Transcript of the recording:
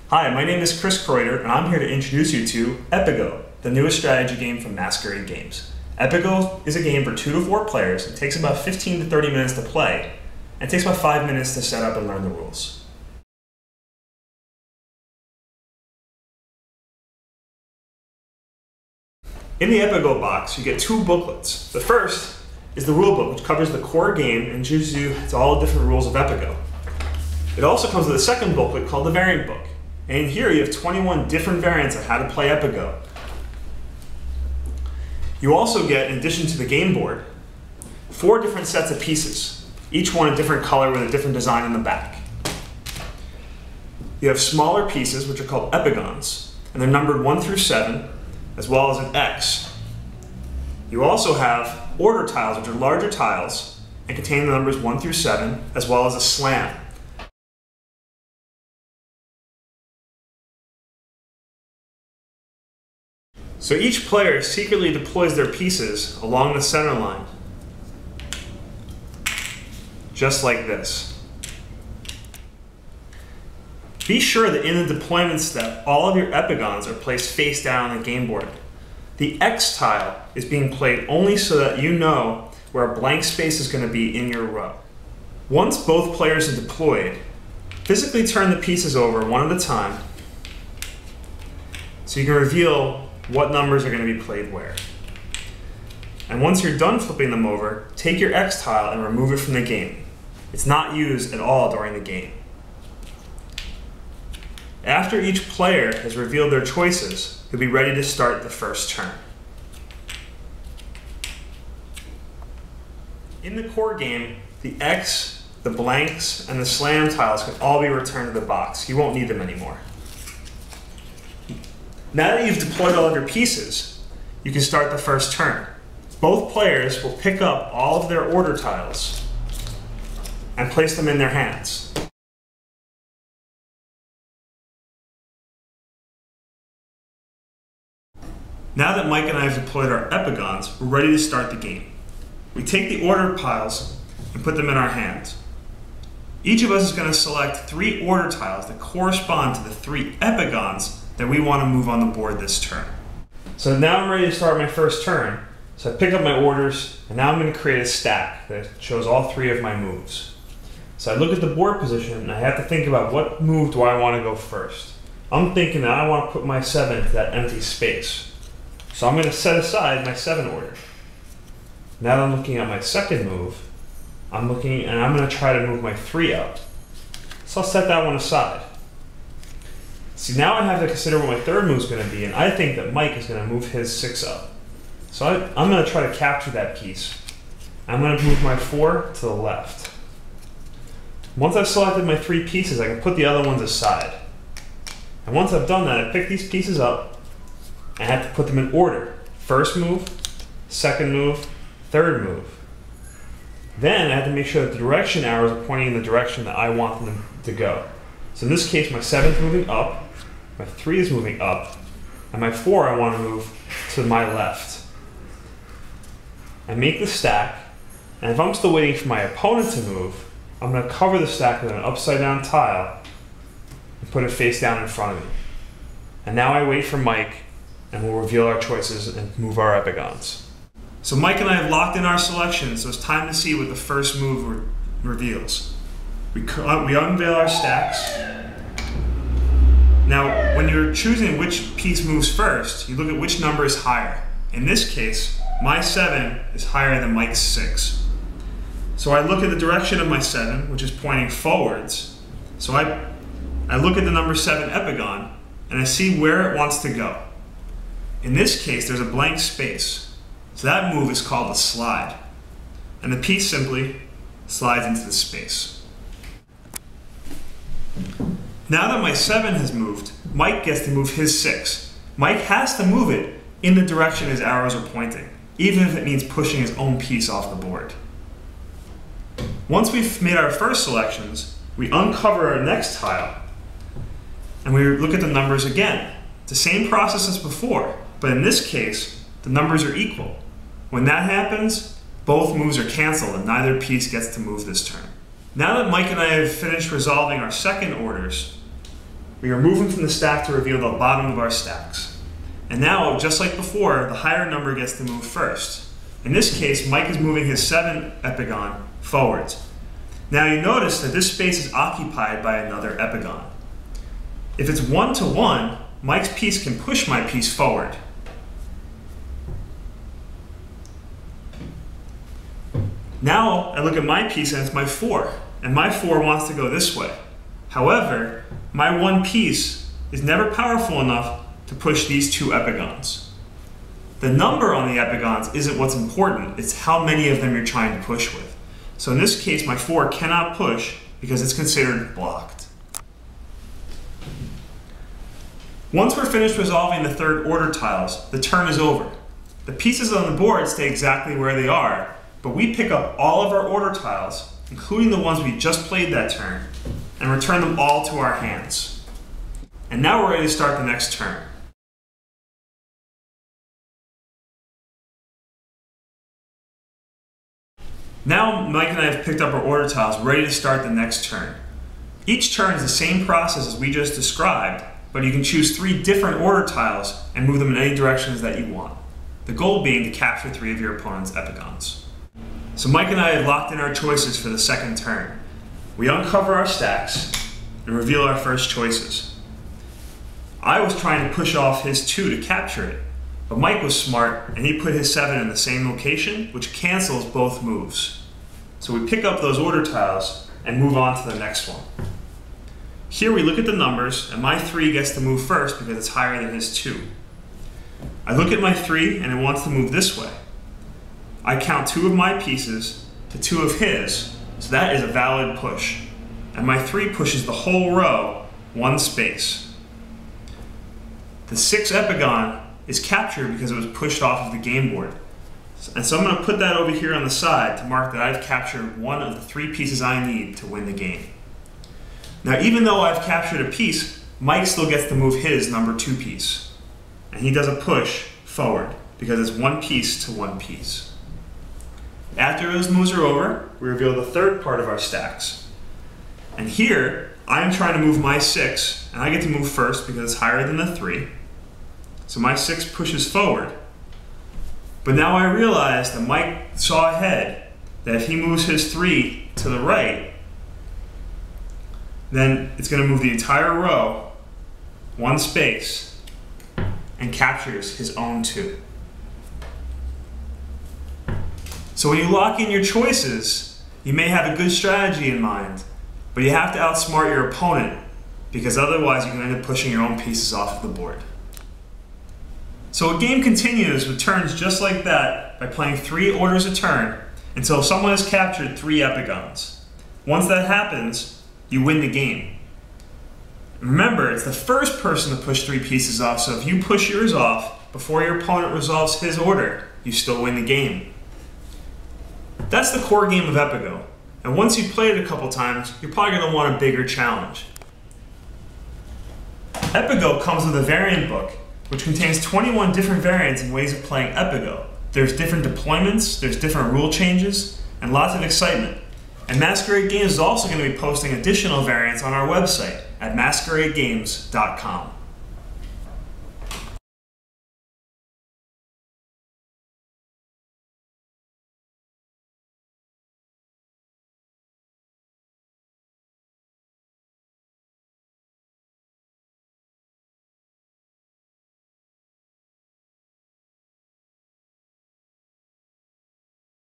Hi, my name is Chris Kreuter, and I'm here to introduce you to EPIGO, the newest strategy game from Masquerade Games. EPIGO is a game for 2 to 4 players. It takes about 15 to 30 minutes to play, and it takes about 5 minutes to set up and learn the rules. In the EPIGO box, you get 2 booklets. The first is the rule book, which covers the core game and shows you all the different rules of EPIGO. It also comes with a second booklet called the variant book. And in here you have 21 different variants on how to play EPIGO. You also get, in addition to the game board, 4 different sets of pieces, each one a different color with a different design in the back. You have smaller pieces, which are called epigons, and they're numbered 1 through 7, as well as an X. You also have order tiles, which are larger tiles, and contain the numbers 1 through 7, as well as a slam. So each player secretly deploys their pieces along the center line, just like this. Be sure that in the deployment step, all of your epigons are placed face down on the game board. The X tile is being played only so that you know where a blank space is going to be in your row. Once both players are deployed, physically turn the pieces over one at a time so you can reveal what numbers are going to be played where. And once you're done flipping them over, take your X tile and remove it from the game. It's not used at all during the game. After each player has revealed their choices, you'll be ready to start the first turn. In the core game, the X, the blanks, and the slam tiles can all be returned to the box. You won't need them anymore. Now that you've deployed all of your pieces, you can start the first turn. Both players will pick up all of their order tiles and place them in their hands. Now that Mike and I have deployed our epigons, we're ready to start the game. We take the order piles and put them in our hands. Each of us is going to select 3 order tiles that correspond to the 3 epigons that we want to move on the board this turn. So now I'm ready to start my first turn. So I pick up my orders, and now I'm going to create a stack that shows all 3 of my moves. So I look at the board position, and I have to think about what move do I want to go first. I'm thinking that I want to put my 7 into that empty space. So I'm going to set aside my 7 order. Now that I'm looking at my second move, I'm going to try to move my 3 up. So I'll set that one aside. See, now I have to consider what my third move is going to be, and I think that Mike is going to move his 6 up. So I'm going to try to capture that piece. I'm going to move my 4 to the left. Once I've selected my 3 pieces, I can put the other ones aside. And once I've done that, I pick these pieces up, and I have to put them in order. First move, second move, third move. Then I have to make sure that the direction arrows are pointing in the direction that I want them to go. So in this case, my 7 is moving up, my 3 is moving up, and my 4 I want to move to my left. I make the stack, and if I'm still waiting for my opponent to move, I'm going to cover the stack with an upside down tile and put it face down in front of me. And now I wait for Mike, and we'll reveal our choices and move our epigons. So Mike and I have locked in our selections, so it's time to see what the first move reveals. We unveil our stacks. Now, when you're choosing which piece moves first, you look at which number is higher. In this case, my 7 is higher than Mike's 6. So I look at the direction of my 7, which is pointing forwards. So I look at the number 7 epigon, and I see where it wants to go. In this case, there's a blank space. So that move is called a slide. And the piece simply slides into the space. Now that my 7 has moved, Mike gets to move his 6. Mike has to move it in the direction his arrows are pointing, even if it means pushing his own piece off the board. Once we've made our first selections, we uncover our next tile, and we look at the numbers again. It's the same process as before, but in this case, the numbers are equal. When that happens, both moves are canceled and neither piece gets to move this turn. Now that Mike and I have finished resolving our second orders, we remove them from the stack to reveal the bottom of our stacks. And now, just like before, the higher number gets to move first. In this case, Mike is moving his 7 epigon forwards. Now you notice that this space is occupied by another epigon. If it's 1 to 1, Mike's piece can push my piece forward. Now I look at my piece and it's my 4, and my 4 wants to go this way. However, my 1 piece is never powerful enough to push these 2 epigons. The number on the epigons isn't what's important, it's how many of them you're trying to push with. So in this case, my 4 cannot push because it's considered blocked. Once we're finished resolving the third order tiles, the turn is over. The pieces on the board stay exactly where they are, but we pick up all of our order tiles, including the ones we just played that turn, and return them all to our hands. And now we're ready to start the next turn. Now Mike and I have picked up our order tiles, ready to start the next turn. Each turn is the same process as we just described, but you can choose 3 different order tiles and move them in any directions that you want. The goal being to capture 3 of your opponent's epigons. So Mike and I have locked in our choices for the second turn. We uncover our stacks and reveal our first choices. I was trying to push off his 2 to capture it, but Mike was smart and he put his 7 in the same location, which cancels both moves. So we pick up those order tiles and move on to the next one. Here we look at the numbers, and my 3 gets to move first because it's higher than his 2. I look at my 3 and it wants to move this way. I count 2 of my pieces to 2 of his, so that is a valid push. And my 3 pushes the whole row 1 space. The 6 epigon is captured because it was pushed off of the game board. And so I'm going to put that over here on the side to mark that I've captured 1 of the 3 pieces I need to win the game. Now, even though I've captured a piece, Mike still gets to move his number 2 piece. And he does a push forward because it's 1 piece to 1 piece. After those moves are over, we reveal the third part of our stacks. And here, I'm trying to move my 6, and I get to move first because it's higher than the 3. So my 6 pushes forward. But now I realize that Mike saw ahead that if he moves his 3 to the right, then it's going to move the entire row 1 space and captures his own 2. So when you lock in your choices, you may have a good strategy in mind, but you have to outsmart your opponent because otherwise you can end up pushing your own pieces off of the board. So a game continues with turns just like that by playing 3 orders a turn until someone has captured 3 epigons. Once that happens, you win the game. Remember, it's the first person to push 3 pieces off, so if you push yours off before your opponent resolves his order, you still win the game. That's the core game of EPIGO, and once you've played it a couple times, you're probably going to want a bigger challenge. EPIGO comes with a variant book, which contains 21 different variants and ways of playing EPIGO. There's different deployments, there's different rule changes, and lots of excitement. And Masquerade Games is also going to be posting additional variants on our website at masqueradegames.com.